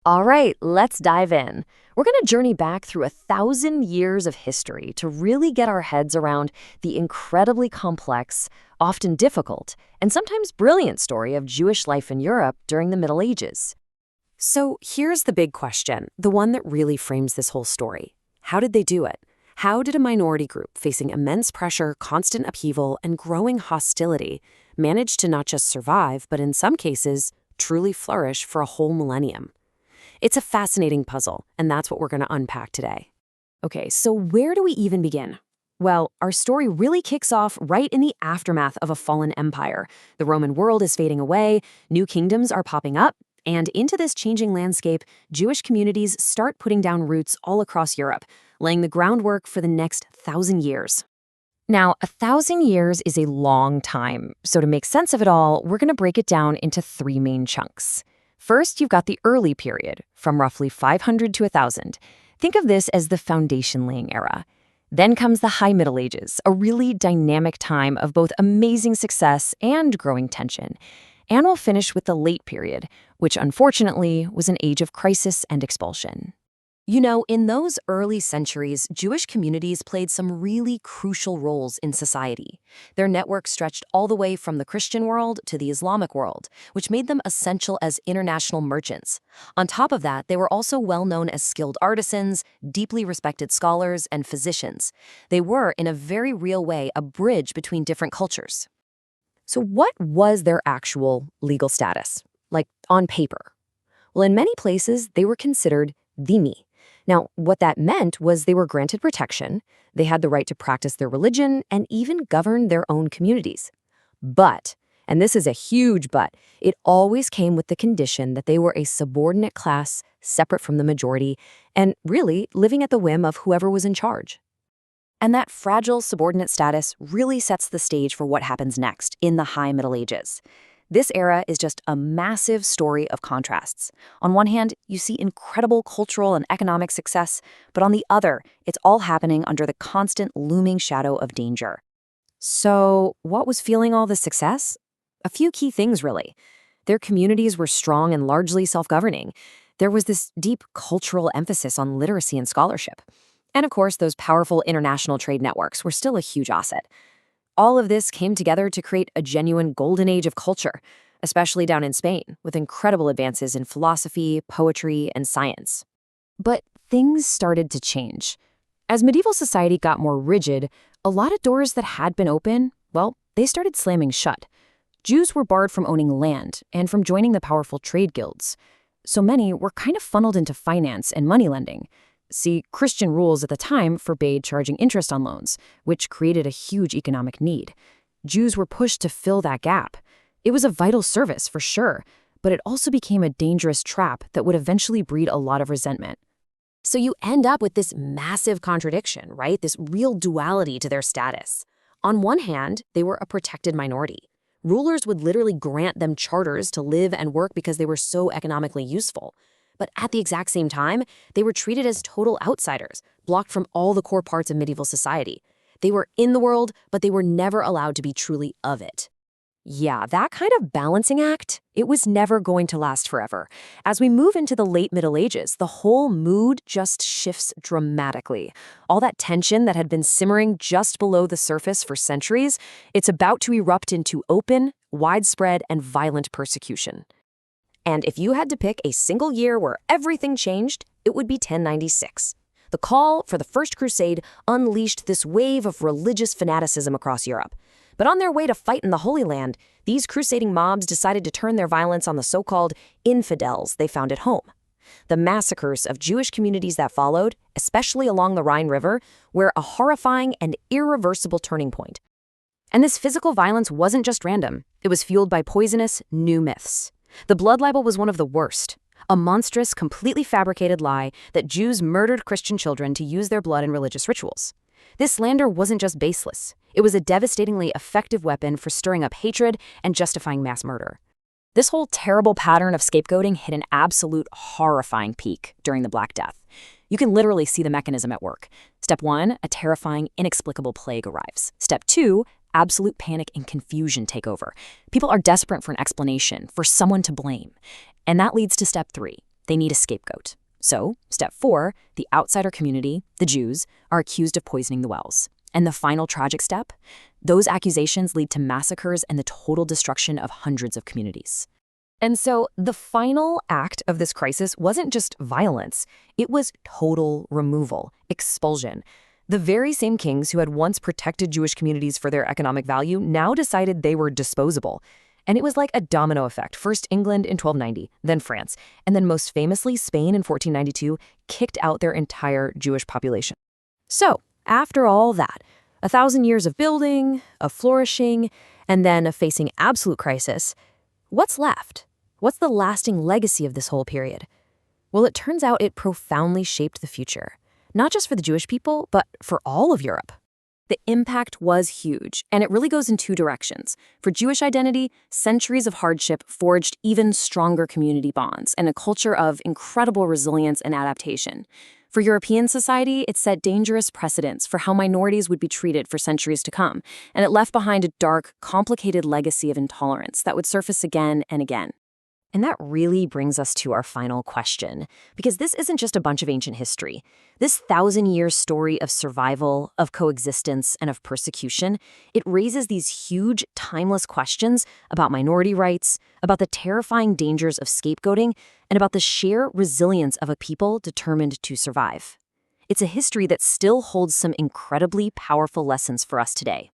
All right, let's dive in. We're going to journey back through 1,000 years of history to really get our heads around the incredibly complex, often difficult, and sometimes brilliant story of Jewish life in Europe during the Middle Ages. So here's the big question, the one that really frames this whole story. How did they do it? How did a minority group facing immense pressure, constant upheaval, and growing hostility manage to not just survive, but in some cases, truly flourish for a whole millennium? It's a fascinating puzzle, and that's what we're going to unpack today. Okay, so where do we even begin? Well, our story really kicks off right in the aftermath of a fallen empire. The Roman world is fading away, new kingdoms are popping up, and into this changing landscape, Jewish communities start putting down roots all across Europe, laying the groundwork for the next 1,000 years. Now, 1,000 years is a long time, so to make sense of it all, we're going to break it down into three main chunks. First, you've got the early period, from roughly 500 to 1,000. Think of this as the foundation-laying era. Then comes the High Middle Ages, a really dynamic time of both amazing success and growing tension. And we'll finish with the late period, which unfortunately was an age of crisis and expulsion. You know, in those early centuries, Jewish communities played some really crucial roles in society. Their network stretched all the way from the Christian world to the Islamic world, which made them essential as international merchants. On top of that, they were also well known as skilled artisans, deeply respected scholars, and physicians. They were, in a very real way, a bridge between different cultures. So what was their actual legal status, like on paper? Well, in many places, they were considered dhimmi. Now, what that meant was they were granted protection, they had the right to practice their religion, and even govern their own communities. But, and this is a huge but, it always came with the condition that they were a subordinate class, separate from the majority, and really living at the whim of whoever was in charge. And that fragile subordinate status really sets the stage for what happens next in the High Middle Ages. This era is just a massive story of contrasts. On one hand, you see incredible cultural and economic success, but on the other, it's all happening under the constant looming shadow of danger. So, what was fueling all the success? A few key things, really. Their communities were strong and largely self-governing. There was this deep cultural emphasis on literacy and scholarship. And of course, those powerful international trade networks were still a huge asset. All of this came together to create a genuine golden age of culture, especially down in Spain, with incredible advances in philosophy, poetry, and science. But things started to change. As medieval society got more rigid, a lot of doors that had been open, well, they started slamming shut. Jews were barred from owning land and from joining the powerful trade guilds. So many were kind of funneled into finance and money lending. See, Christian rules at the time forbade charging interest on loans, which created a huge economic need. Jews were pushed to fill that gap. It was a vital service, for sure, but it also became a dangerous trap that would eventually breed a lot of resentment. So you end up with this massive contradiction, right? This real duality to their status. On one hand, they were a protected minority. Rulers would literally grant them charters to live and work because they were so economically useful. But at the exact same time, they were treated as total outsiders, blocked from all the core parts of medieval society. They were in the world, but they were never allowed to be truly of it. Yeah, that kind of balancing act, it was never going to last forever. As we move into the late Middle Ages, the whole mood just shifts dramatically. All that tension that had been simmering just below the surface for centuries, it's about to erupt into open, widespread, and violent persecution. And if you had to pick a single year where everything changed, it would be 1096. The call for the First Crusade unleashed this wave of religious fanaticism across Europe. But on their way to fight in the Holy Land, these crusading mobs decided to turn their violence on the so-called infidels they found at home. The massacres of Jewish communities that followed, especially along the Rhine River, were a horrifying and irreversible turning point. And this physical violence wasn't just random. It was fueled by poisonous new myths. The blood libel was one of the worst, a monstrous, completely fabricated lie that Jews murdered Christian children to use their blood in religious rituals. This slander wasn't just baseless. It was a devastatingly effective weapon for stirring up hatred and justifying mass murder. This whole terrible pattern of scapegoating hit an absolute horrifying peak during the Black Death. You can literally see the mechanism at work. Step 1, a terrifying, inexplicable plague arrives. Step 2, absolute panic and confusion take over. People are desperate for an explanation, for someone to blame. And that leads to step 3, They need a scapegoat. So, step 4, the outsider community, the Jews, are accused of poisoning the wells. And the final tragic step? Those accusations lead to massacres and the total destruction of hundreds of communities. And so, the final act of this crisis wasn't just violence. It was total removal, expulsion. The very same kings who had once protected Jewish communities for their economic value now decided they were disposable. And it was like a domino effect. First England in 1290, then France, and then most famously Spain in 1492 kicked out their entire Jewish population. So, after all that, 1,000 years of building, of flourishing, and then of facing absolute crisis, what's left? What's the lasting legacy of this whole period? Well, it turns out it profoundly shaped the future, not just for the Jewish people, but for all of Europe. The impact was huge, and it really goes in two directions. For Jewish identity, centuries of hardship forged even stronger community bonds and a culture of incredible resilience and adaptation. For European society, it set dangerous precedents for how minorities would be treated for centuries to come, and it left behind a dark, complicated legacy of intolerance that would surface again and again. And that really brings us to our final question, because this isn't just a bunch of ancient history. This 1,000-year story of survival, of coexistence, and of persecution, it raises these huge, timeless questions about minority rights, about the terrifying dangers of scapegoating, and about the sheer resilience of a people determined to survive. It's a history that still holds some incredibly powerful lessons for us today.